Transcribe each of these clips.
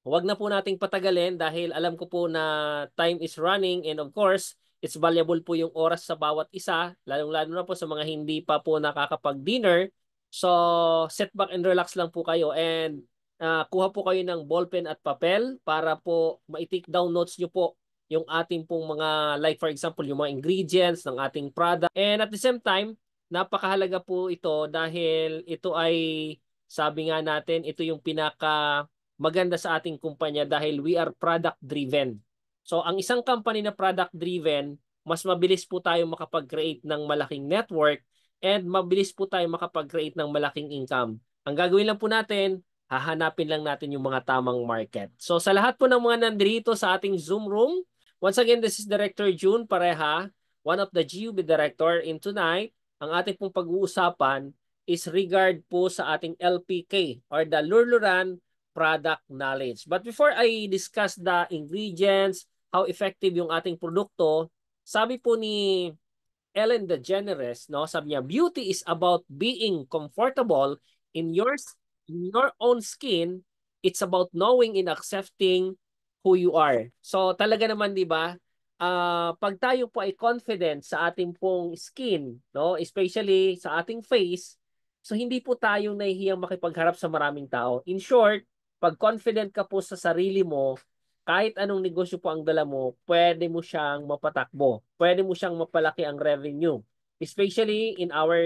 Huwag na po nating patagalin dahil alam ko po na time is running and of course, it's valuable po yung oras sa bawat isa, lalong-lalo na po sa mga hindi pa po nakakapag-dinner. So, sit back and relax lang po kayo and kuha po kayo ng ballpen at papel para po ma-take down notes nyo po yung ating pong mga, like for example, yung mga ingredients ng ating product. And at the same time, napakahalaga po ito dahil ito ay, sabi nga natin, ito yung pinaka maganda sa ating kumpanya dahil we are product driven. So ang isang company na product driven, mas mabilis po tayo makapag-create ng malaking network and mabilis po tayo makapag-create ng malaking income. Ang gagawin lang po natin, hahanapin lang natin yung mga tamang market. So sa lahat po ng mga nandito sa ating Zoom room, once again, this is Director June Pareha, one of the GUB director. And tonight, ang ating pong pag-uusapan is regard po sa ating LPK or the Luluran product knowledge. But before I discuss the ingredients, how effective yung ating produkto, sabi po ni Ellen DeGeneres, no, sabi niya, beauty is about being comfortable in your own skin. It's about knowing and accepting who you are. So talaga naman, di ba? Pag tayo po ay confident sa ating pong skin, no, especially sa ating face, so hindi po tayo nahihiyang makipagharap sa maraming tao. In short, pag confident ka po sa sarili mo, kahit anong negosyo po ang dala mo, pwede mo siyang mapatakbo. Pwede mo siyang mapalaki ang revenue. Especially in our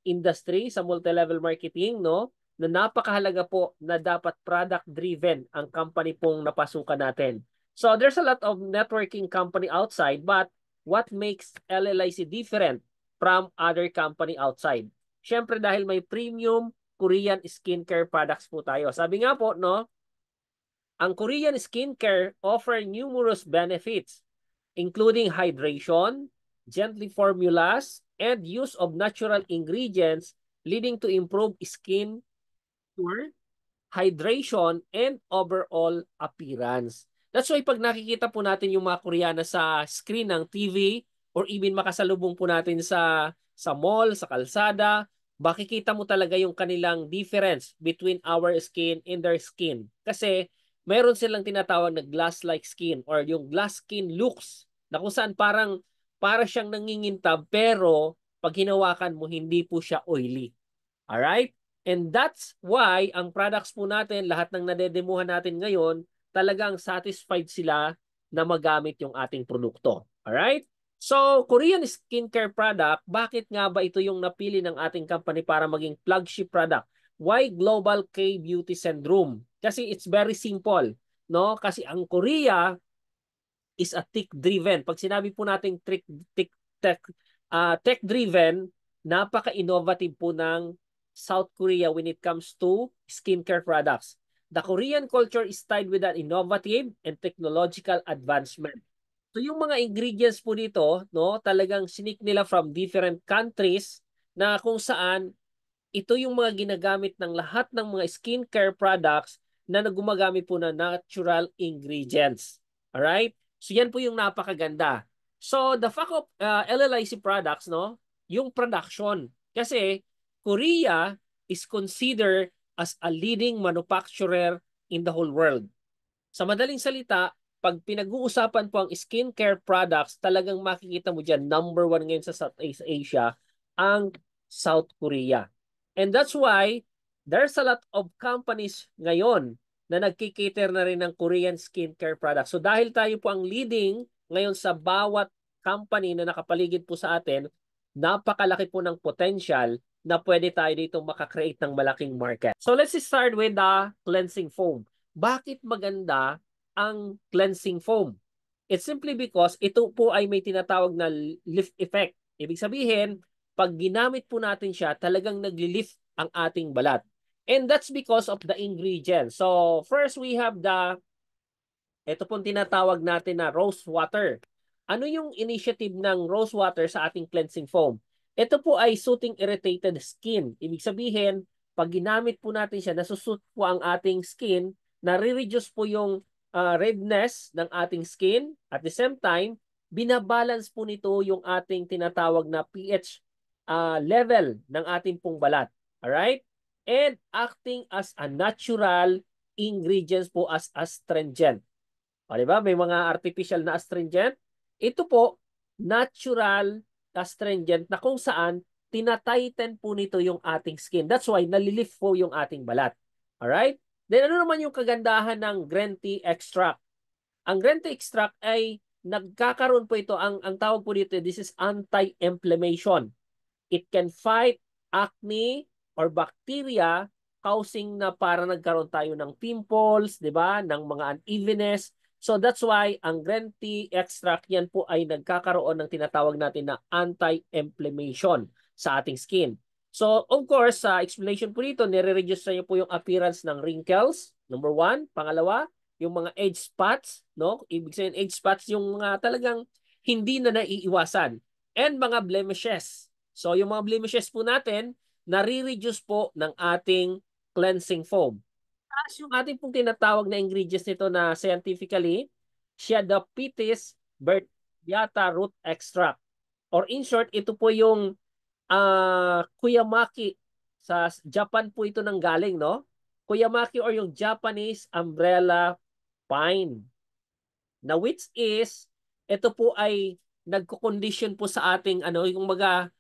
industry sa multi-level marketing, no? Na napakahalaga po na dapat product-driven ang company pong napasukan natin. So there's a lot of networking company outside, but what makes LLIC different from other company outside? Siyempre dahil may premium Korean skincare products po tayo. Sabi nga po, no? Ang Korean skincare offer numerous benefits, including hydration, gently formulas, and use of natural ingredients leading to improved skin pure, hydration, and overall appearance. That's why pag nakikita po natin yung mga Koreana sa screen ng TV or even makasalubong po natin sa mall, sa kalsada, makikita mo talaga yung kanilang difference between our skin and their skin. Kasi meron silang tinatawag na glass-like skin or yung glass skin looks na kung saan para siyang nangingintab pero pag hinawakan mo hindi po siya oily. Alright? And that's why ang products po natin, lahat ng nadedemuhan natin ngayon, talagang satisfied sila na magamit yung ating produkto. Alright? So, Korean skincare product, bakit nga ba ito yung napili ng ating company para maging flagship product? Why Global K-Beauty Syndrome? Kasi it's very simple. No? Kasi ang Korea is a tech-driven. Pag sinabi po natin tech-driven, napaka-innovative po ng South Korea when it comes to skincare products. The Korean culture is tied with an innovative and technological advancement. So yung mga ingredients po dito, no, talagang sinik nila from different countries na kung saan ito yung mga ginagamit ng lahat ng mga skincare products na gumagamit po ng natural ingredients. Alright? So yan po yung napakaganda. So the fact of LLIC products, no, yung production. Kasi Korea is considered as a leading manufacturer in the whole world. Sa madaling salita, pag pinag-uusapan po ang skincare products, talagang makikita mo dyan, number one ngayon sa Southeast Asia, ang South Korea. And that's why there's a lot of companies ngayon na nagkikater na rin ng Korean skincare products. So dahil tayo po ang leading ngayon sa bawat company na nakapaligid po sa atin, napakalaki po ng potential na pwede tayo dito makakreate ng malaking market. So let's start with the cleansing foam. Bakit maganda ang cleansing foam? It's simply because ito po ay may tinatawag na lift effect. Ibig sabihin, pag ginamit po natin siya, talagang nagli-lift ang ating balat. And that's because of the ingredients. So first we have ito pong tinatawag natin na rose water. Ano yung initiative ng rose water sa ating cleansing foam? Ito po ay soothing irritated skin. Ibig sabihin, pag ginamit po natin siya, nasusuit po ang ating skin, nare-reduce po yung redness ng ating skin. At the same time, binabalance po nito yung ating tinatawag na pH level ng ating pong balat. Alright? And acting as a natural ingredients po as astringent. O, diba? May mga artificial na astringent. Ito po, natural astringent na kung saan tinatighten po nito yung ating skin. That's why nalilift po yung ating balat. Alright? Then ano naman yung kagandahan ng green tea extract? Ang green tea extract ay nagkakaroon po ito, ang tawag po dito, this is anti-inflammation. It can fight acne or bacteria causing na para nagkaroon tayo ng pimples, di ba? Ng mga unevenness. So that's why ang green tea extract yan po ay nagkakaroon ng tinatawag natin na anti-inflammation sa ating skin. So of course, sa explanation po dito, nire-reduce na niyo po yung appearance ng wrinkles, number 1. Pangalawa, yung mga age spots, no? Ibig sabihin age spots yung mga talagang hindi na naiiwasan. And mga blemishes. So yung mga blemishes po natin, nare-reduce po ng ating cleansing foam. As yung ating pong tinatawag na ingredients nito na scientifically, Sciadopithys bertiata root extract. Or in short, ito po yung Kuyamaki. Sa Japan po ito nang galing, no? Kuyamaki or yung Japanese umbrella pine. Na which is, ito po ay nagko-condition po sa ating yung mga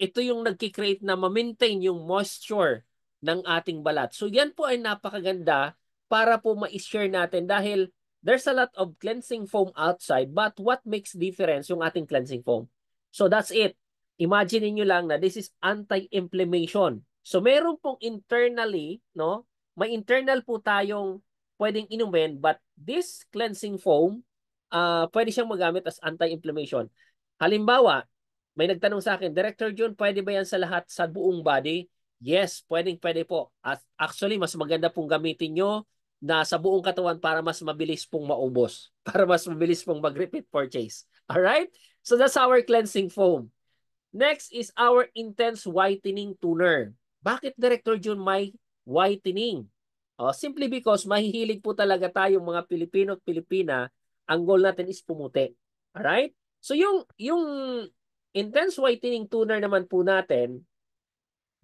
ito yung nagki-create na ma-maintain yung moisture ng ating balat. So yan po ay napakaganda para po ma-share natin dahil there's a lot of cleansing foam outside, but what makes difference yung ating cleansing foam? So that's it. Imagine niyo lang na this is anti-inflammation. So meron pong internally, no? May internal po tayong pwedeng inumin, but this cleansing foam, pwede siyang magamit as anti-inflammation. Halimbawa, may nagtanong sa akin, Director Jun, pwede ba yan sa lahat, sa buong body? Yes, pwede po. Actually, mas maganda pong gamitin nyo na sa buong katawan para mas mabilis pong maubos. Para mas mabilis pong mag-repeat purchase. Alright? So that's our cleansing foam. Next is our intense whitening toner. Bakit, Director Jun, may whitening? Simply because mahihilig po talaga tayong mga Pilipino at Pilipina, ang goal natin is pumuti. Alright? So yung intense whitening toner naman po natin,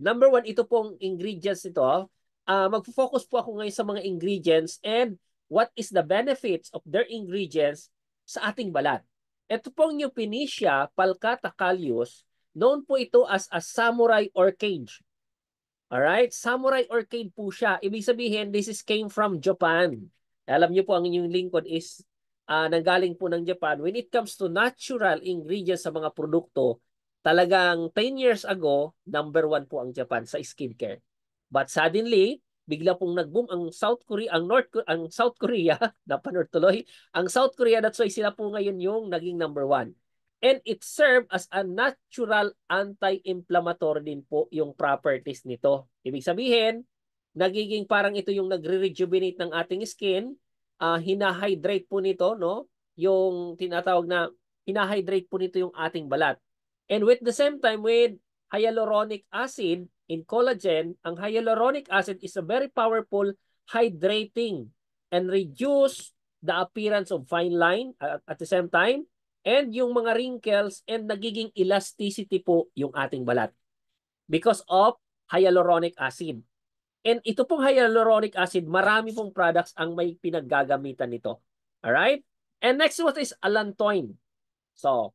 number 1, ito pong ingredients nito. Magfo-focus po ako ngayon sa mga ingredients and what is the benefits of their ingredients sa ating balat. Ito pong Eupenesia palcata calleus, known po ito as a samurai orchid. Alright? Samurai orchid po siya. Ibig sabihin, this is came from Japan. Alam niyo po, ang inyong lingkod is nanggaling po ng Japan. When it comes to natural ingredients sa mga produkto, talagang 10 years ago, number 1 po ang Japan sa skincare. But suddenly, bigla pong nag-boom ang South Korea, ang South Korea, napanor tuloy, ang South Korea, that's why sila po ngayon yung naging number 1. And it serve as a natural anti-inflammatory din po yung properties nito. Ibig sabihin, nagiging parang ito yung nagre-rejuvenate ng ating skin, hinahydrate po nito, no? Yung tinatawag na hinahydrate po nito yung ating balat. And with the same time with hyaluronic acid in collagen, ang hyaluronic acid is a very powerful hydrating and reduce the appearance of fine line at the same time and yung mga wrinkles and nagiging elasticity po yung ating balat because of hyaluronic acid. And ito pong hyaluronic acid, marami pong products ang may pinaggagamitan nito. Alright? And next one is allantoin. So,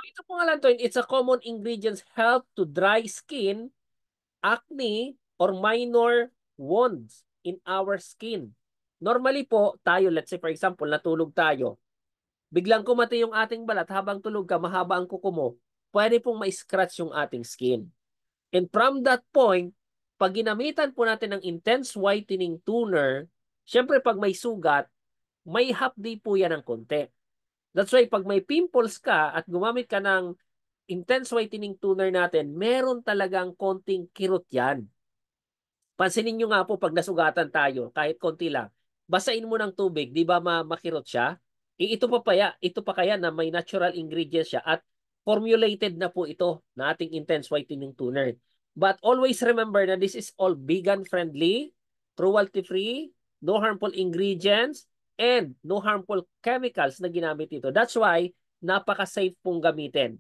ito pong allantoin, it's a common ingredient help to dry skin, acne, or minor wounds in our skin. Normally po, tayo, let's say for example, natulog tayo. Biglang kumati yung ating balat habang tulog ka, mahaba ang kuko mo, pwede pong ma-scratch yung ating skin. And from that point, pag ginamitan po natin ng intense whitening toner, syempre pag may sugat, may hapdi po yan ng konti. That's why pag may pimples ka at gumamit ka ng intense whitening toner natin, meron talagang konting kirot yan. Pansinin nyo nga po pag nasugatan tayo, kahit konti lang, basain mo ng tubig, di ba makirot siya? Ito pa kaya na may natural ingredients siya at formulated na po ito na ating intense whitening toner. But always remember na this is all vegan-friendly, cruelty-free, no harmful ingredients, and no harmful chemicals na ginamit ito. That's why, napaka-safe pong gamitin.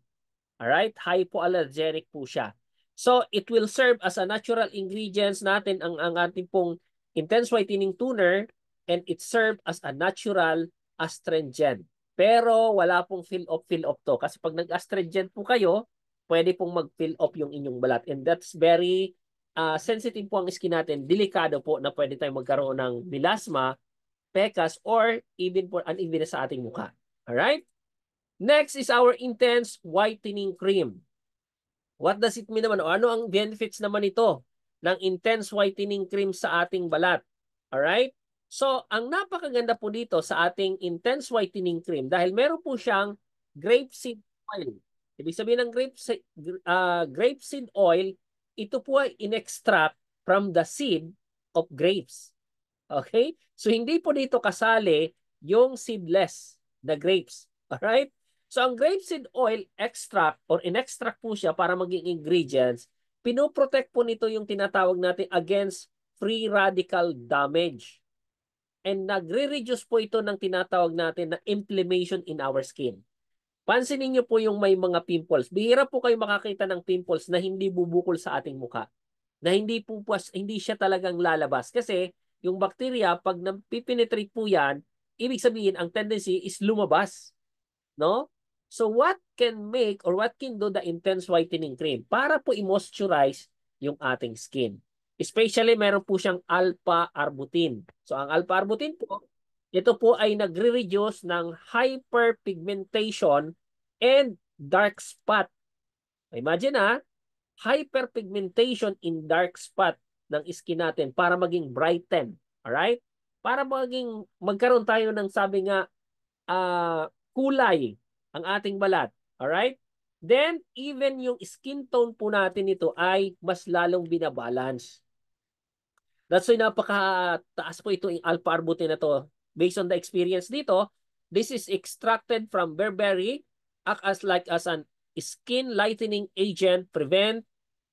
Alright? Hypoallergenic po siya. So, it will serve as a natural ingredients natin ang ating pong intense whitening toner, and it served as a natural astringent. Pero wala pong fill off to. Kasi pag nag-astringent po kayo, pwede pong mag-fill off yung inyong balat. And that's very sensitive po ang skin natin. Delikado po na pwede tayong magkaroon ng melasma, pecas, or even po unevenness sa ating mukha. Alright? Next is our intense whitening cream. What does it mean naman? O ano ang benefits naman ito ng intense whitening cream sa ating balat? Alright? So, ang napakaganda po dito sa ating intense whitening cream dahil meron po siyang grapeseed oil. Ibig sabihin ng grapeseed oil, ito po ay in-extract from the seed of grapes. Okay? So, hindi po dito kasali yung seedless na grapes. Alright? So, ang grapeseed oil extract or in-extract po siya para maging ingredients, pinoprotect po nito yung tinatawag natin against free radical damage. And nagre-reduce po ito ng tinatawag natin na inflammation in our skin. Pansinin niyo po yung may mga pimples. Bihira po kayo makakita ng pimples na hindi bubukol sa ating mukha. Na hindi siya talagang lalabas. Kasi yung bacteria, pag napipenetrate po yan, ibig sabihin, ang tendency is lumabas. No? So what can make or what can do the intense whitening cream? Para po i-moisturize yung ating skin. Especially meron po siyang alpha-arbutin. So ang alpha-arbutin po, ito po ay nagre-reduce ng hyperpigmentation and dark spot. Imagine hyperpigmentation in dark spot ng skin natin para maging brighten. Alright? Para magkaroon tayo ng sabi nga kulay ang ating balat. Alright? Then, even yung skin tone po natin ito ay mas lalong binabalance. That's why napakataas po ito yung alpha-arbutin na to. Based on the experience dito, this is extracted from berberry, act as an skin lightening agent, prevent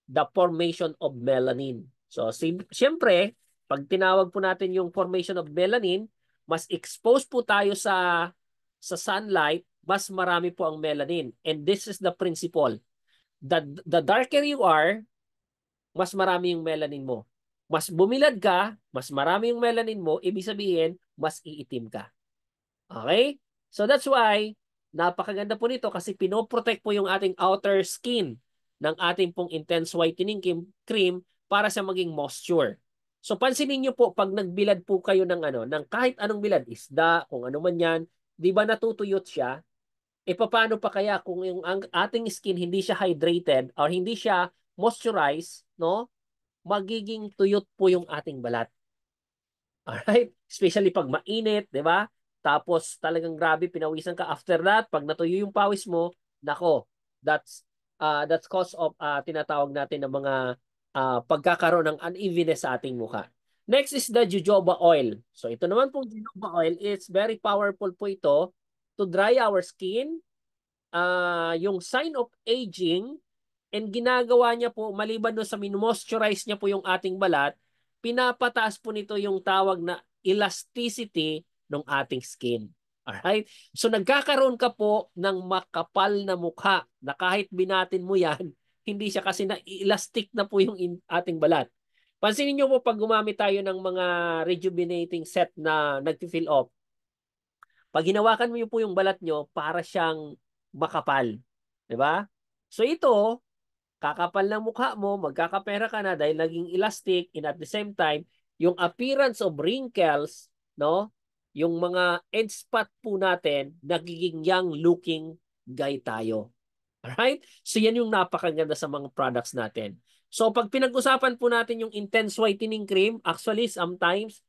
the formation of melanin. So, siyempre, pag tinawag po natin yung formation of melanin, mas exposed po tayo sa sunlight, mas marami po ang melanin. And this is the principle. The darker you are, mas marami yung melanin mo. Mas bumilad ka, mas marami yung melanin mo, ibig sabihin, mas iitim ka. Okay? So that's why, napakaganda po nito kasi pinoprotect po yung ating outer skin ng ating pong intense whitening cream para sa maging moisture. So pansinin niyo po pag nagbilad po kayo ng kahit anong bilad, isda, kung ano man yan, 'di ba natutuyot siya? E paano pa kaya kung yung ang ating skin hindi siya hydrated or hindi siya moisturized, no? Magiging tuyot po yung ating balat. Alright? Especially pag mainit, di ba? Tapos talagang grabe, pinawisan ka. After that, pag natuyo yung pawis mo, nako, that's cause of tinatawag natin ng mga pagkakaroon ng unevenness sa ating mukha. Next is the jojoba oil. So ito naman pong jojoba oil, it's very powerful po ito to dry our skin, yung sign of aging, and ginagawa niya po, maliban doon sa min-moisturize niya po yung ating balat, pinapataas po nito yung tawag na elasticity ng ating skin. Alright? So nagkakaroon ka po ng makapal na mukha na kahit binatin mo yan, hindi siya kasi na elastic na po yung ating balat. Pansinin niyo po pag gumamit tayo ng mga rejuvenating set na nag-fill off, pag hinawakan mo po yung balat nyo, para siyang makapal. Diba? So ito, kakapal ng mukha mo, magkakapera ka na dahil naging elastic, and at the same time, yung appearance of wrinkles, no? Yung mga edge spot po natin, nagiging young looking guy tayo. Alright? So yan yung napakaganda sa mga products natin. So pag pinag-usapan po natin yung intense whitening cream, actually sometimes,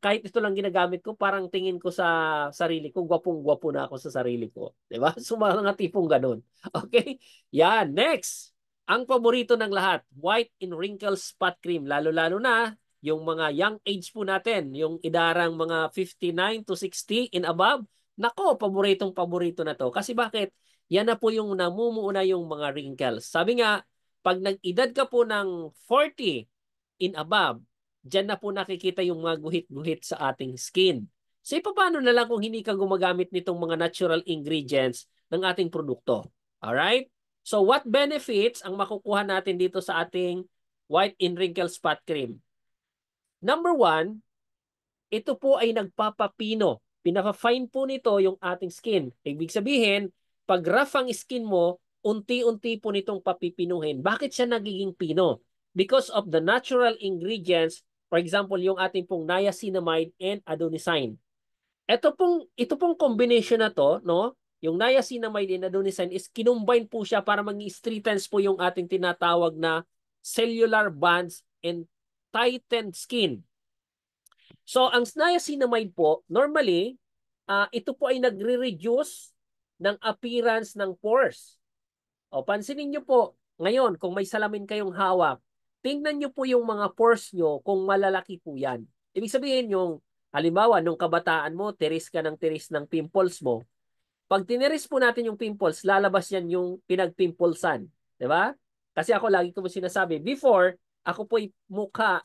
kahit ito lang ginagamit ko, parang tingin ko sa sarili ko, gwapong-gwapo na ako sa sarili ko. Diba? So mga tipong ganun. Okay? Yan. Next. Ang paborito ng lahat, white in wrinkle spot cream. Lalo-lalo na yung mga young age po natin, yung idarang mga 59 to 60 and above. Nako, paboritong-paborito na to. Kasi bakit? Yan na po yung namumuuna yung mga wrinkles. Sabi nga, pag nag-edad ka po ng 40 in above, dyan na po nakikita yung mga guhit-guhit sa ating skin. So, paano na lang kung hindi ka gumagamit nitong mga natural ingredients ng ating produkto? Alright? So, what benefits ang makukuha natin dito sa ating white in wrinkle spot cream? Number one, ito po ay nagpapapino. Pinaka-fine po nito yung ating skin. Ibig sabihin, pag rough ang skin mo, unti-unti po nitong papipinuhin. Bakit siya nagiging pino? Because of the natural ingredients, for example, yung ating pong niacinamide and adenosine. Ito pong combination na to, no? Yung niacinamide and adenosine is kinumbine po siya para mag-strengthens po yung ating tinatawag na cellular bands and tightened skin. So, ang niacinamide po, normally, ito po ay nagre-reduce ng appearance ng pores. O, pansinin nyo po, ngayon, kung may salamin kayong hawak, tingnan nyo po yung mga pores nyo kung malalaki po yan. Ibig sabihin yung, halimbawa, nung kabataan mo, tiris ng pimples mo. Pag tiniris po natin yung pimples, lalabas yan yung pinagpimpulsan. Di ba? Kasi ako lagi ko mo sinasabi, before, ako po'y mukha,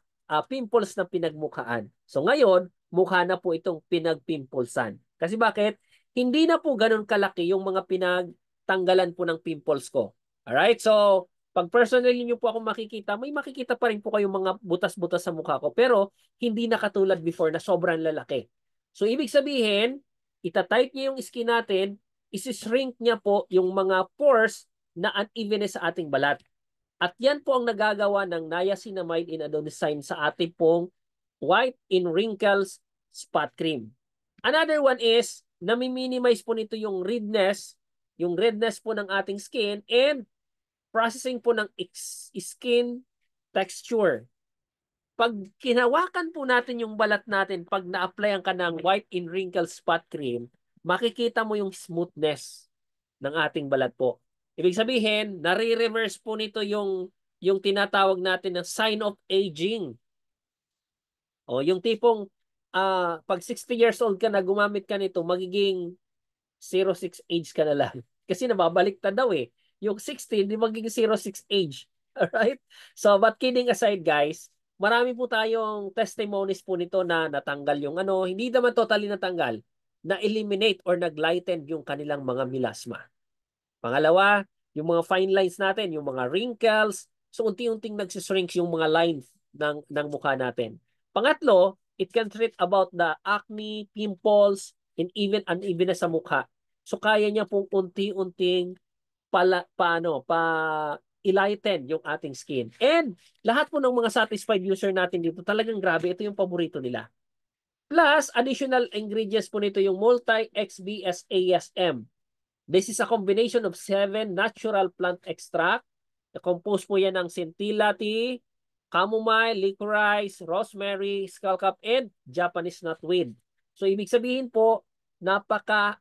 pimples na pinagmukhaan. So ngayon, mukha na po itong pinagpimpulsan. Kasi bakit? Hindi na po ganun kalaki yung mga pinagtanggalan po ng pimples ko. Alright? So, pag personally nyo po ako makikita, may makikita pa rin po kayong mga butas-butas sa mukha ko. Pero, hindi na katulad before na sobrang lalaki. So, ibig sabihin, itatight niya yung skin natin, isi-shrink niya po yung mga pores na unevenness sa ating balat. At yan po ang nagagawa ng niacinamide and adenosine sa ating pong white in wrinkles spot cream. Another one is, nami-minimize po nito yung redness po ng ating skin and processing po ng skin texture. Pag kinawakan po natin yung balat natin, pag na-applyan ka ng white in wrinkle spot cream, makikita mo yung smoothness ng ating balat po. Ibig sabihin, nare-reverse po nito yung tinatawag natin na sign of aging. O yung tipong pag 60 years old ka na, gumamit ka nito, magiging 06 age ka na lang. Kasi nababalik ta daw eh. Yung 60, di magiging 06 age. Alright? So, but kidding aside guys, marami po tayong testimonies po nito na natanggal yung ano, hindi naman totally natanggal, na-eliminate or nag-lighten yung kanilang mga melasma. Pangalawa, yung mga fine lines natin, yung mga wrinkles, so unti-unting nagsishrink yung mga lines ng mukha natin. Pangatlo, it can treat about the acne, pimples, and even unevenness sa mukha. So kaya niya pong unti-unting i-lighten yung ating skin. And lahat po ng mga satisfied user natin dito, talagang grabe, ito yung paborito nila. Plus, additional ingredients po nito yung multi-XBSASM. This is a combination of 7 natural plant extract. Composed po yan ng centilla tea, chamomile, licorice, rosemary, skullcap, and Japanese knotweed. So, ibig sabihin po, napaka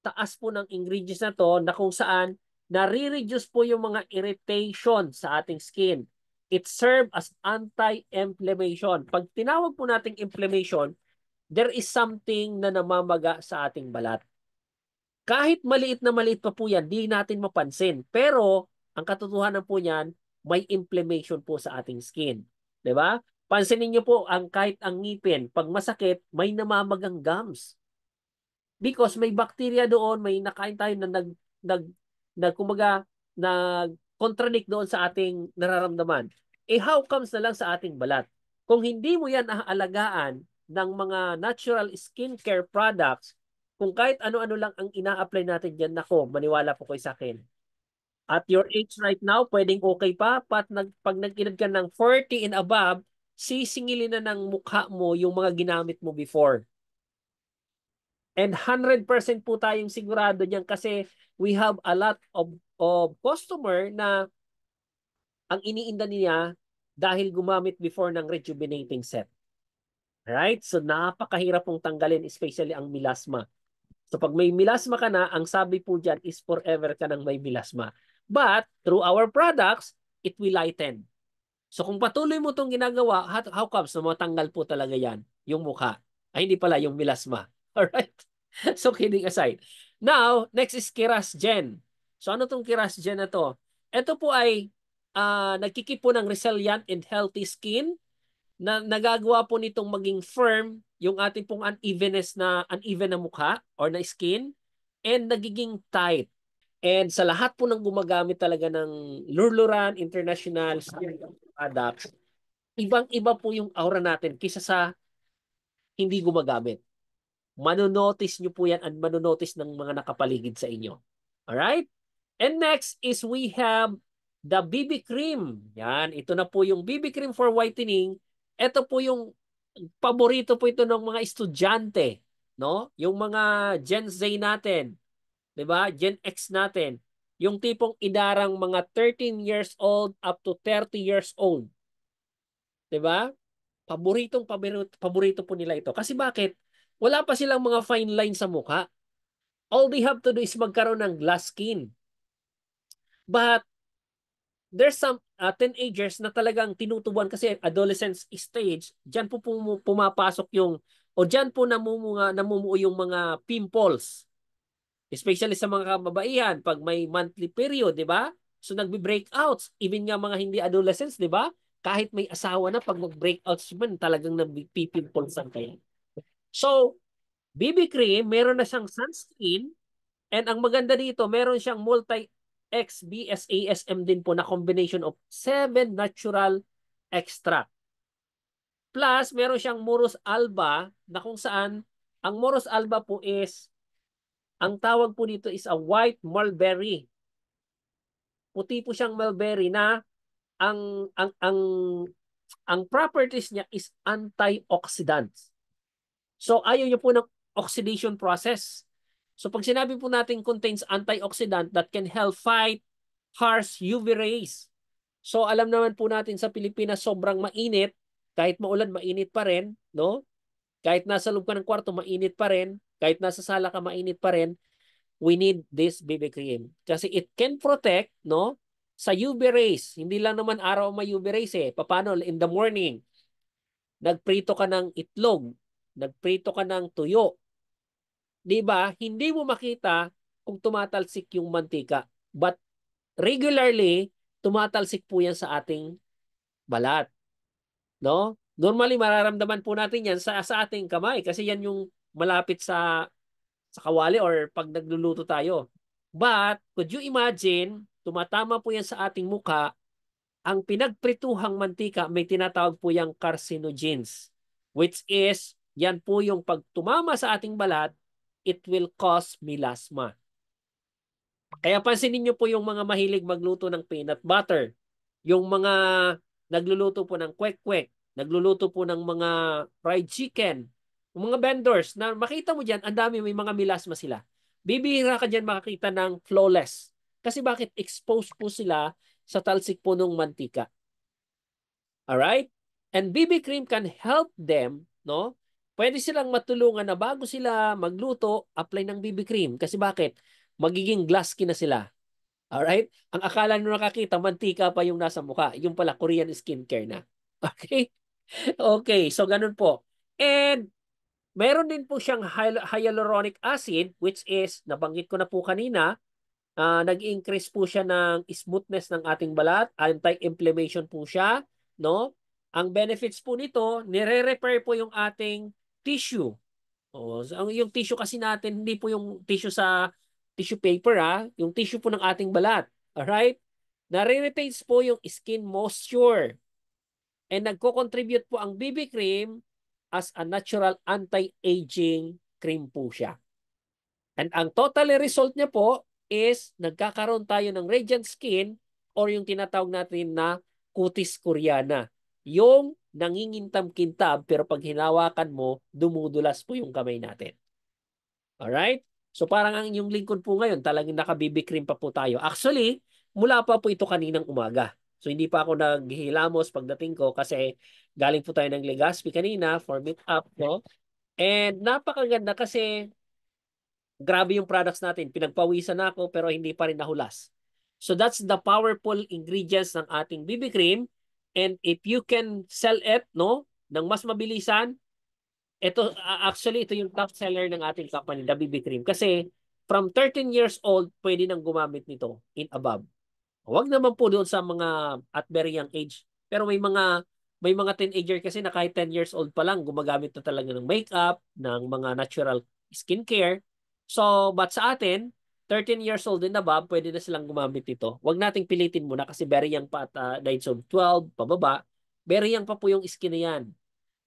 taas po ng ingredients na to na kung saan nare-reduce po yung mga irritation sa ating skin. It serves as anti-inflammation. Pag tinawag po nating inflammation, there is something na namamaga sa ating balat. Kahit maliit na maliit pa po yan, di natin mapansin. Pero, ang katotohanan po niyan, may inflammation po sa ating skin. 'Di ba? Pansinin niyo po, kahit ang ngipin, pag masakit, may namamagang gums. Because may bacteria doon, may nakain tayo na kumaga, nag-contradict doon sa ating nararamdaman. Eh how comes na lang sa ating balat? Kung hindi mo yan aalagaan ng mga natural skincare products, kung kahit ano-ano lang ang ina-apply natin dyan, nako, maniwala po kayo sa akin. At your age right now, pwedeng okay pa, pag nag-edad ka ng 40 and above, sisingilin na ng mukha mo yung mga ginamit mo before. And 100% po tayong sigurado niyan kasi we have a lot of customer na ang iniinda niya dahil gumamit before ng rejuvenating set. Right? So napakahirap pong tanggalin, especially ang melasma. So pag may melasma ka na, ang sabi po dyan is forever ka nang may melasma. But through our products, it will lighten. So kung patuloy mo itong ginagawa, how comes na matanggal po talaga yan, yung mukha? Ay, hindi pala, yung melasma. Alright? So kidding aside. Now, next is Kerasgen. So ano tong Kerasgen na to? Ito po ay nagkikip po ng resilient and healthy skin na nagagawa po nitong maging firm yung ating pong uneven na mukha or na skin and nagiging tight. And sa lahat po ng gumagamit talaga ng Lurluran International Skin Products, ibang-iba po yung aura natin kaysa sa hindi gumagamit. Manonotice nyo po yan at manonotice ng mga nakapaligid sa inyo. Alright? And next is we have the BB cream. Yan, ito na po yung BB cream for whitening. Ito po yung paborito po ito ng mga estudyante, no? Yung mga Gen Z natin, 'di ba? Gen X natin. Yung tipong idarang mga 13 years old up to 30 years old. 'Di ba? Paborito po nila ito. Kasi bakit? Wala pa silang mga fine lines sa mukha. All they have to do is magkaroon ng glass skin. But there's some teenagers na talagang tinutubuan kasi adolescence stage, diyan po pumapasok yung o diyan po namumuo yung mga pimples. Especially sa mga kababaihan pag may monthly period, 'di ba? So nagbe-breakouts, even nga mga hindi adolescents, 'di ba? Kahit may asawa na pag nag-breakouts man talagang nagpipimples ang kaya. So, BB cream, meron na siyang sunscreen. And ang maganda dito, meron siyang multi-XBSASM din po na combination of 7 natural extract. Plus, meron siyang Morus alba na kung saan ang Morus alba po is, ang tawag po dito is a white mulberry. Puti po siyang mulberry na ang ang ang ang properties niya is antioxidants. So ayaw niyo po ng oxidation process. So pag sinabi po natin contains antioxidant that can help fight harsh UV rays. So alam naman po natin sa Pilipinas sobrang mainit, kahit maulan mainit pa rin, no? Kahit nasa loob ka ng kwarto mainit pa rin, kahit nasa sala ka mainit pa rin, we need this BB cream kasi it can protect, no? Sa UV rays. Hindi lang naman araw may UV rays eh. Paano in the morning, nagprito ka ng itlog, nagprito ka ng tuyo, 'di ba? Hindi mo makita kung tumatalsik yung mantika. But regularly, tumatalsik po yan sa ating balat, no? Normally mararamdaman po natin yan sa ating kamay kasi yan yung malapit sa kawali or pag nagluluto tayo. But could you imagine, tumatama po yan sa ating muka, ang pinagprituhang mantika may tinatawag po yung carcinogens, which is yan po yung pag tumama sa ating balat, it will cause melasma. Kaya pansinin niyo po yung mga mahilig magluto ng peanut butter, yung mga nagluluto po ng kwek-kwek, nagluluto po ng mga fried chicken, yung mga vendors na makita mo diyan, ang dami may mga melasma sila. Bibihira ka diyan makakita ng flawless. Kasi bakit exposed po sila sa talsik po ng mantika. Alright? And BB cream can help them, no? Pwede silang matulungan na bago sila magluto, apply ng BB cream. Kasi bakit? Magiging glass skin na sila. Alright? Ang akala nyo nakakita, mantika pa yung nasa mukha. Yung pala, Korean skincare na. Okay? Okay, so ganun po. And meron din po siyang hyaluronic acid, which is, nabanggit ko na po kanina, nag-increase po siya ng smoothness ng ating balat, anti-inflammation po siya, no? Ang benefits po nito, nire-repair po yung ating tissue. Yung tissue kasi natin, hindi po yung tissue sa tissue paper yung tissue po ng ating balat. Alright? Nare-retains po yung skin moisture. And nagko-contribute po ang BB cream as a natural anti-aging cream po siya. And ang total result niya po is nagkakaroon tayo ng radiant skin or yung tinatawag natin na cutis koreana. Yung nangingintam-kintab pero pag hinawakan mo, dumudulas po yung kamay natin. Alright? So parang ang inyong lingkod po ngayon, talagang naka-BB cream pa po tayo. Actually, mula pa po ito kaninang umaga. So hindi pa ako naghihilamos pagdating ko kasi galing po tayo ng Legazpi kanina for meet up, no? And napakaganda kasi grabe yung products natin. Pinagpawisan na ako pero hindi pa rin nahulas. So that's the powerful ingredients ng ating BB cream. And if you can sell it, no, ng mas mabilisan, ito yung top seller ng ating company, the BB cream. Kasi from 13 years old, pwede nang gumamit nito in above. Huwag naman po doon sa mga at very young age. Pero may mga teenager kasi na kahit 10 years old pa lang gumagamit na talaga ng makeup, ng mga natural skincare. So, but sa atin, 13 years old and above, pwede na silang gumamit ito. Huwag nating pilitin muna kasi very young pa at the age of 12, pababa. Very young pa po yung skin na yan.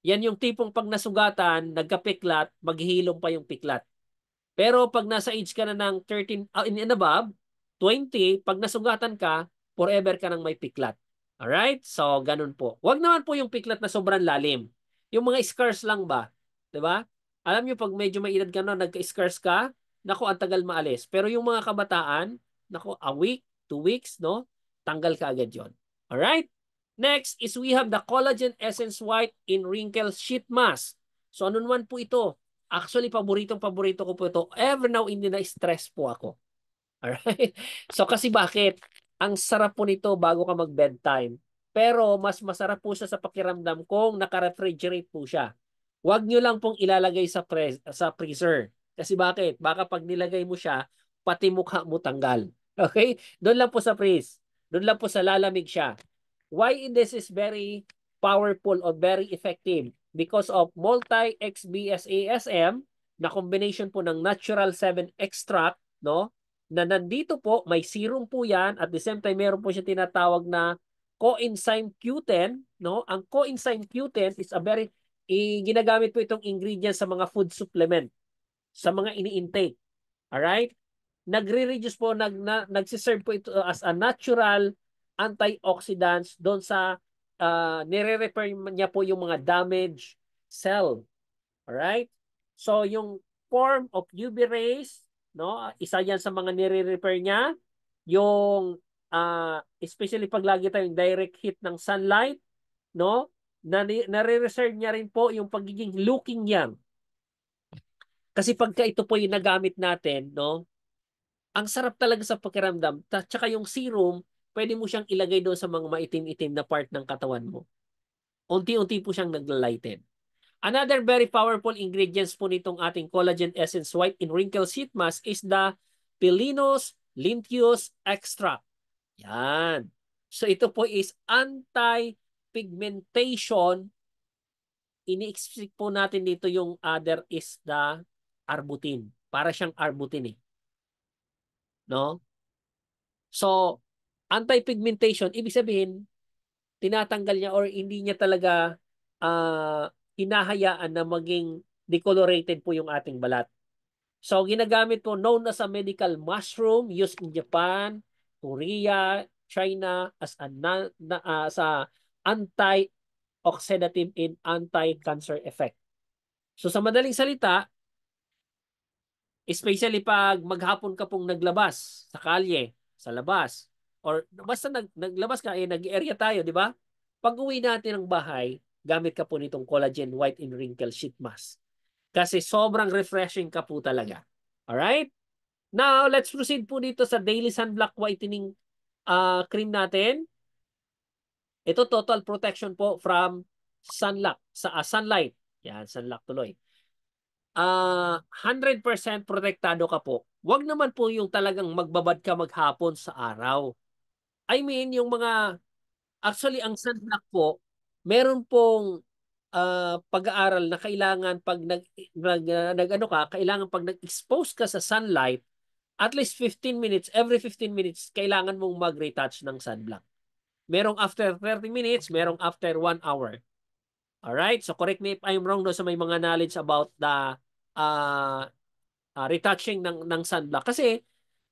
Yan yung tipong pag nasugatan, nagkapiklat, maghihilom pa yung piklat. Pero pag nasa age ka na ng 13 and above, 20, pag nasugatan ka, forever ka nang may piklat. Alright? So, ganun po. Wag naman po yung piklat na sobrang lalim. Yung mga scars lang ba? 'Di ba? Alam niyo pag medyo may edad ka na, nagka-scars ka, nako, ang tagal maalis. Pero yung mga kabataan, nako, a week, 2 weeks, no? Tanggal ka agad yon. Alright? Next is we have the Collagen Essence White in Wrinkle Sheet Mask. So, ano naman po ito? Actually, paborito ko po ito. Ever now, hindi na-stress po ako. Alright? So, kasi bakit? Ang sarap po nito bago ka mag-bedtime. Pero, mas masarap po siya sa pakiramdam kung naka-refrigerate po siya. Huwag nyo lang pong ilalagay sa freezer. Kasi bakit? Baka pag nilagay mo siya, pati mukha mo tanggal. Okay? Doon lang po sa freeze. Doon lang po sa lalamig siya. Why this is very powerful or very effective? Because of multi-XBSASM na combination po ng natural 7 extract, no? Na nandito po, may serum po yan. At the same time, meron po siya tinatawag na coenzyme Q10, no? Ang coenzyme Q10 is a very ginagamit po itong ingredient sa mga food supplement, sa mga ini-intake. Alright? Nagre-reduce po, nagsiserve po ito as a natural antioxidants doon sa nire-repair niya po yung mga damaged cell. Alright? So, yung form of UV rays, no? Isa yan sa mga nire-repair niya. Yung, especially pag lagi tayong direct heat ng sunlight, no? Nare-reserve niya rin po yung pagiging looking young. Kasi pagka ito po yung nagamit natin, no? Ang sarap talaga sa pakiramdam. Tsaka yung serum, pwede mo siyang ilagay doon sa mga maitim-itim na part ng katawan mo. Unti-unti po siyang naglalighten. Another very powerful ingredients po nitong ating Collagen Essence White in Wrinkle Sheet Mask is the Pilinus Linteus Extract. Yan. So ito po is anti-pigmentation. Ini-explain po natin dito yung other is the arbutin. Para siyang arbutin eh. No? So, anti-pigmentation, ibig sabihin, tinatanggal niya or hindi niya talaga hinahayaan na maging decolorated po yung ating balat. So, ginagamit po known as a medical mushroom used in Japan, Korea, China as a anti-oxidative and anti-cancer effect. So, sa madaling salita, especially pag maghapon ka pong naglabas sa kalye, sa labas, or basta naglabas ka, nag-area tayo, di ba? Pag uwi natin ng bahay, gamit ka po nitong Collagen White and Wrinkle Sheet Mask. Kasi sobrang refreshing ka po talaga. Alright? Now, let's proceed po dito sa Daily Sunblock Whitening cream natin. Ito total protection po from sunlight. Yan, sunlock tuloy. 100% protektado ka po. Huwag naman po yung talagang magbabad ka maghapon sa araw. I mean, yung mga, actually, ang sunblock po, meron pong pag-aaral na kailangan pag ano ka, kailangan pag nag-expose ka sa sunlight, at least 15 minutes, every 15 minutes, kailangan mong mag-retouch ng sunblock. Merong after 30 minutes, merong after 1 hour. Alright? So correct me if I'm wrong no, sa may mga knowledge about the uh, retouching ng sunblock. Kasi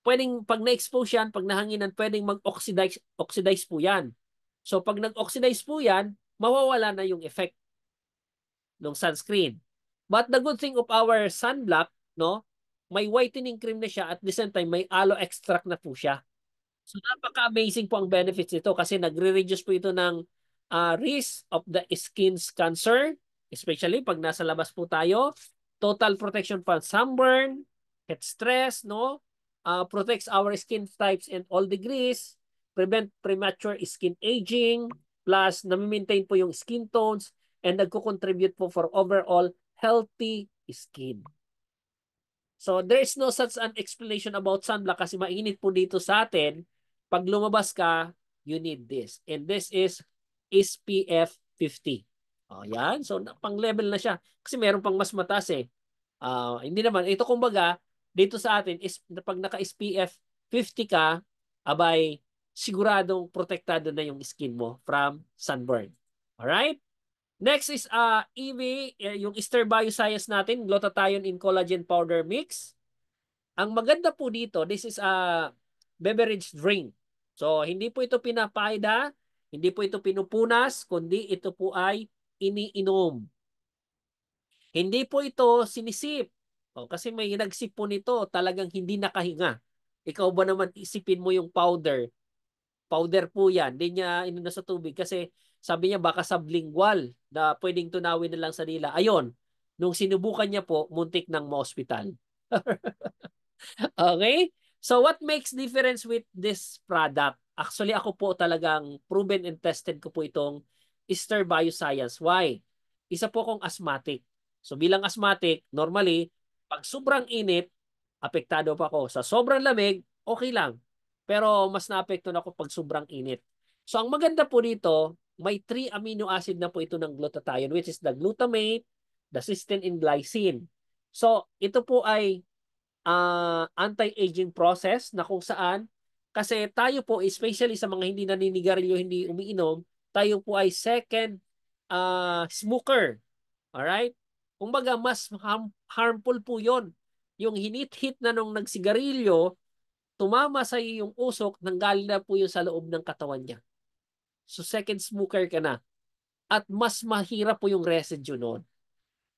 pwedeng pag na-expose yan, pag nahanginan, pwedeng mag-oxidize po yan. So pag nag-oxidize po yan, mawawala na yung effect ng sunscreen. But the good thing of our sunblock, no, may whitening cream na siya at the same time may aloe extract na po siya. So napaka-amazing po ang benefits nito kasi nagre-reduce po ito ng risk of the skin's cancer, especially pag nasa labas po tayo. Total protection from sunburn, heat stress, no? Protects our skin types and all degrees, prevent premature skin aging, plus nami-maintain po yung skin tones and nagko-contribute po for overall healthy skin. So there is no such an explanation about sunblock kasi mainit po dito sa atin. Pag lumabas ka, you need this. And this is SPF 50. O yan. So pang level na siya. Kasi meron pang mas mataas eh. Hindi naman. Ito kumbaga, dito sa atin, is, pag naka-SPF 50 ka, abay, siguradong protektado na yung skin mo from sunburn. Alright? Next is EV, yung Ester Bioscience natin, glutathione in collagen powder mix. Ang maganda po dito, this is a beverage drink. So, hindi po ito pinapaida, hindi po ito pinupunas, kundi ito po ay iniinom. Hindi po ito sinisip. O, kasi may nagsip po nito, talagang hindi nakahinga. Ikaw ba naman isipin mo yung powder? Powder po yan. Hindi niya inuna sa tubig kasi sabi niya baka sublingual na pwedeng tunawin na lang sa dila. Ayon, nung sinubukan niya po, muntik ng ma-hospital. Okay? So what makes difference with this product? Actually, ako po talagang proven and tested ko po itong Ester Bioscience. Why? Isa po akong asthmatic. So bilang asthmatic, normally, pag sobrang init, apektado pa ako. Sa sobrang lamig, okay lang. Pero mas naapektuhan ako pag sobrang init. So ang maganda po dito, may 3 amino acid na po ito ng glutathione, which is the glutamate, the cysteine, and glycine. So ito po ay anti-aging process na kung saan kasi tayo po, especially sa mga hindi naninigarilyo, hindi umiinom, tayo po ay second smoker. Alright? Kumbaga, mas harmful po yon. Yung hinit-hit na nung nagsigarilyo, tumama sa iyo yung usok, nanggaling na po yun sa loob ng katawan niya. So second smoker ka na. At mas mahirap po yung residue noon.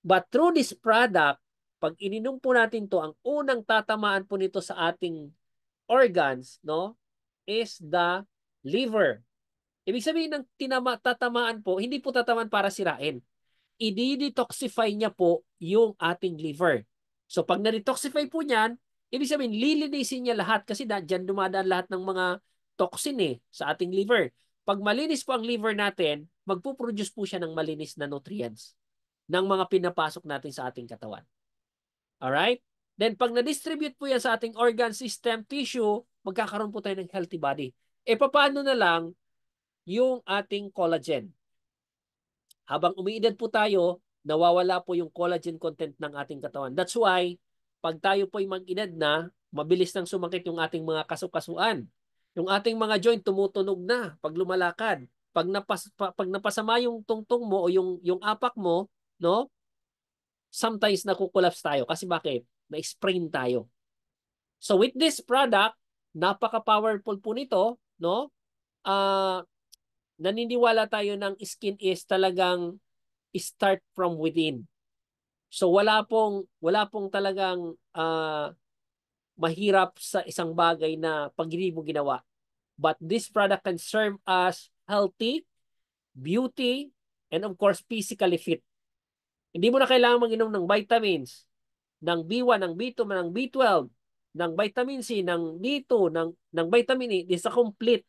But through this product, pag ininom po natin to, ang unang tatamaan po nito sa ating organs, no, is the liver. Ibig sabihin ng tatamaan po, hindi po tatamaan para sirain. I-detoxify niya po yung ating liver. So pag na-detoxify po niyan, ibig sabihin lilinisin niya lahat kasi diyan dumadaan lahat ng mga toxin sa ating liver. Pag malinis po ang liver natin, magpo-produce po siya ng malinis na nutrients ng mga pinapasok natin sa ating katawan. Alright? Then pag na-distribute po yan sa ating organ system, tissue, magkakaroon po tayo ng healthy body. E paano na lang yung ating collagen? Habang umiidad po tayo, nawawala po yung collagen content ng ating katawan. That's why, pag tayo po ay mag-edad na, mabilis nang sumakit yung ating mga kasukasuan. Yung ating mga joint tumutunog na pag lumalakad. Pag napasama yung tungtong mo o yung apak mo, no? Sometimes nakukulapse tayo. Kasi bakit? Na-sprain tayo. So with this product, napaka-powerful po nito, no? Naniniwala tayo ng skin is talagang start from within. So wala pong talagang mahirap sa isang bagay na pag hindi mo ginawa. But this product can serve as healthy, beauty, and of course physically fit. Hindi mo na kailangan mag-inom ng vitamins, ng B1, ng B2, ng B12, ng vitamin C, ng D2, ng vitamin E. This is a complete,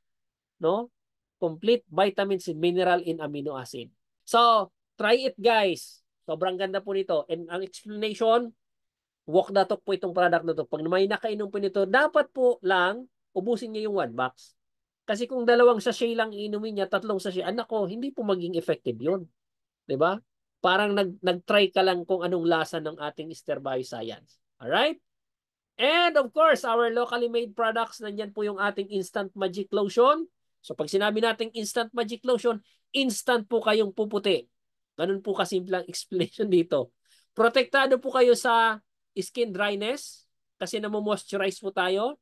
no? Complete vitamins and mineral in amino acid. So, try it guys. Sobrang ganda po nito. And ang explanation, walk the talk po itong product na to. Pag may nakainom po nito, dapat po lang ubusin niya yung 1 box. Kasi kung 2 sachet lang inumin niya, 3 sachet, anak ko, hindi po maging effective yun. 'Di ba? Parang nag-try ka lang kung anong lasa ng ating Ester Bioscience. Alright? And of course, our locally made products, nandyan po yung ating Instant Magic Lotion. So pag sinabi nating Instant Magic Lotion, instant po kayong puputi. Ganun po kasimple ang explanation dito. Protektado po kayo sa skin dryness kasi namo-moisturize po tayo.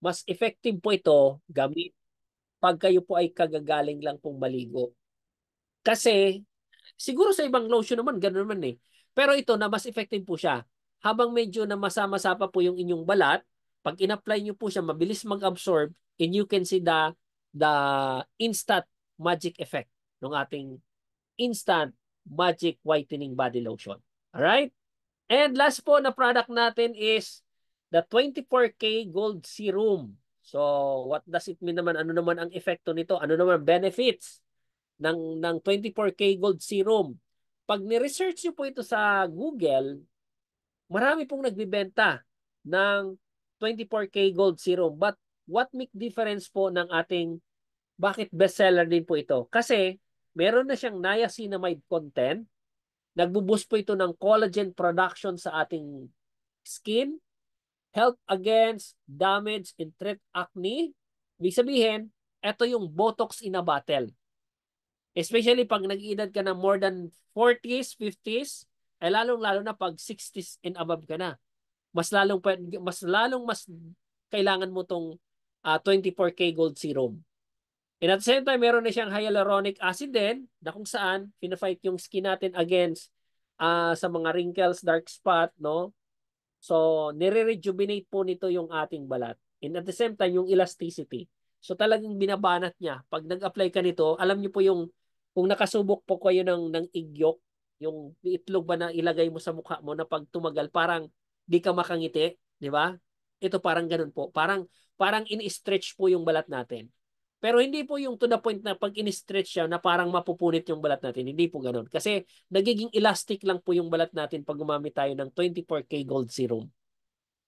Mas effective po ito gamit pag kayo po ay kagagaling lang pong maligo. Kasi siguro sa ibang lotion naman, gano'n naman eh. Pero ito na mas effective po siya. Habang medyo na masa-masa pa po yung inyong balat, pag in-apply nyo po siya, mabilis mag-absorb and you can see the instant magic effect ng ating instant magic whitening body lotion. Alright? And last po na product natin is the 24K Gold Serum. So, what does it mean naman? Ano naman ang epekto nito? Ano naman benefits ng 24K Gold Serum? Pag ni-research nyo po ito sa Google, marami pong nagbibenta ng 24K Gold Serum. But what make difference po ng ating bakit bestseller din po ito? Kasi meron na siyang niacinamide content. Nagbuboost po ito ng collagen production sa ating skin, help against damage and treat acne. Ibig sabihin, ito yung Botox in a bottle. Especially pag nag-edad ka na more than 40s, 50s, ay lalong-lalo na pag 60s and above ka na. Mas kailangan mo tong 24K gold serum. And at the same time, meron na siyang hyaluronic acid din na kung saan pina-fight yung skin natin against sa mga wrinkles, dark spot, no? So, nire-rejuvenate po nito yung ating balat. And at the same time, yung elasticity. So, talagang binabanat niya. Pag nag-apply ka nito, alam niyo po yung, kung nakasubok po kayo ng igyok, yung itlog ba na ilagay mo sa mukha mo na pag tumagal, parang di ka makangiti, di ba? Ito parang ganun po. Parang in-stretch po yung balat natin. Pero hindi po yung to the point na pag in-stretch siya na parang mapupunit yung balat natin. Hindi po ganun. Kasi nagiging elastic lang po yung balat natin pag gumamit tayo ng 24K Gold Serum.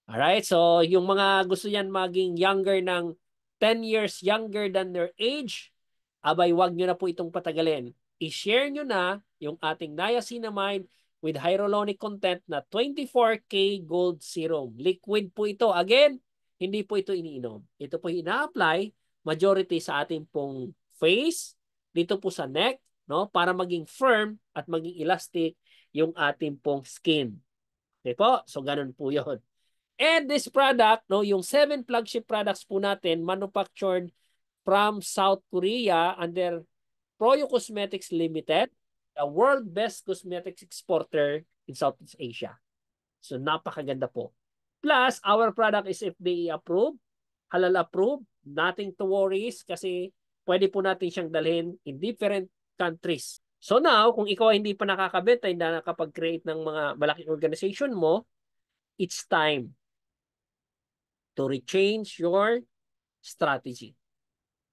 Alright, so yung mga gusto yan maging younger ng 10 years younger than their age, abay wag nyo na po itong patagalin. I-share nyo na yung ating niacinamide with hyaluronic content na 24K Gold Serum. Liquid po ito. Again, hindi po ito iniinom. Ito po ina-apply majority sa ating pong face, dito po sa neck, no, para maging firm at maging elastic yung ating pong skin. Okay po? So, ganun po yun. And this product, no, yung 7 flagship products po natin, manufactured from South Korea under Proyo Cosmetics Limited, the world best cosmetics exporter in Southeast Asia. So, napakaganda po. Plus, our product is FDA approved, halal approved, nothing to worries kasi pwede po natin siyang dalhin in different countries. So now, kung ikaw hindi pa nakakabenta, hindi na nakapag-create ng mga malaking organization mo, it's time to rechange your strategy.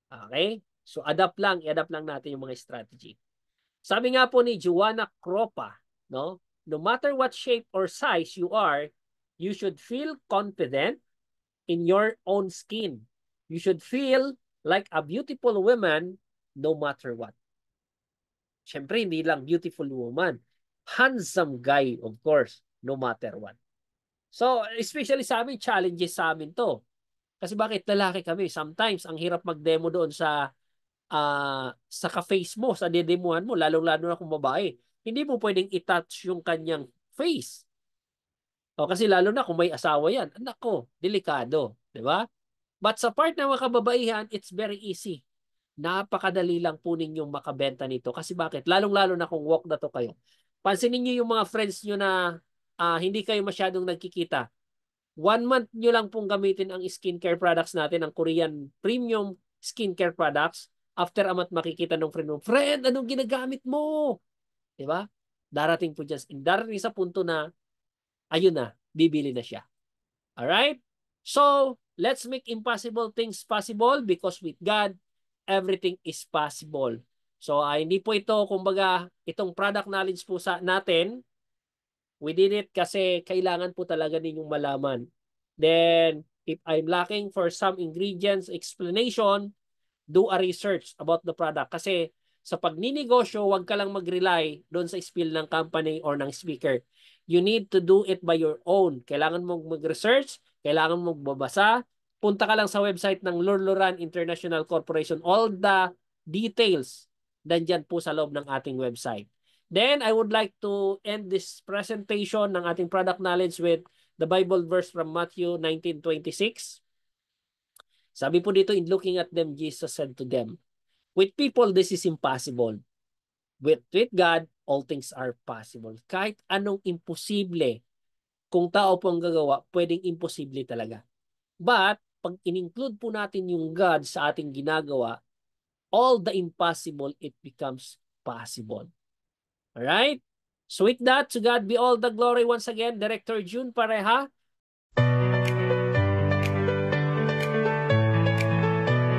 Okay? So i-adapt lang natin yung mga strategy. Sabi nga po ni Joanna Kropa, no? No matter what shape or size you are, you should feel confident in your own skin. You should feel like a beautiful woman no matter what. Siyempre, hindi lang beautiful woman. Handsome guy, of course, no matter what. So, especially sa amin, challenges sa amin to. Kasi bakit lalaki kami? Sometimes, ang hirap mag-demo doon sa ka-face mo, sa dedemuhan mo, lalong-lalo na kung babae. Hindi mo pwedeng i-touch yung kanyang face. O, kasi lalo na kung may asawa yan. Anak ko, delikado. Di ba? But sa part ng mga kababaihan, it's very easy. Napakadali lang po ninyong makabenta nito. Kasi bakit? Lalong-lalo na kung walk na to kayo. Pansinin niyo yung mga friends nyo na hindi kayo masyadong nagkikita. 1 month nyo lang pong gamitin ang skincare products natin, ang Korean premium skincare products. After a month, makikita ng friend mo, friend, anong ginagamit mo? Diba? Darating po dyan. Darating sa punto na, ayun na, bibili na siya. Alright? So, let's make impossible things possible because with God, everything is possible. So, hindi po ito, kumbaga, itong product knowledge po sa natin, we did it kasi kailangan po talaga ninyong malaman. Then, if I'm lacking for some ingredients, explanation, do a research about the product. Kasi sa pagninegosyo, huwag ka lang mag-rely doon sa spiel ng company or ng speaker. You need to do it by your own. Kailangan mong mag-research, kailangan mong magbabasa. Punta ka lang sa website ng Lurluran International Corporation. All the details nandyan po sa loob ng ating website. Then, I would like to end this presentation ng ating product knowledge with the Bible verse from Matthew 19:26. Sabi po dito, in looking at them, Jesus said to them, with people, this is impossible. With God, all things are possible. Kahit anong imposible, kung tao po ang gagawa, pwedeng imposible talaga. But, pag in-include po natin yung God sa ating ginagawa, all the impossible, it becomes possible. Alright? So with that, to God be all the glory once again. Director June Pareha,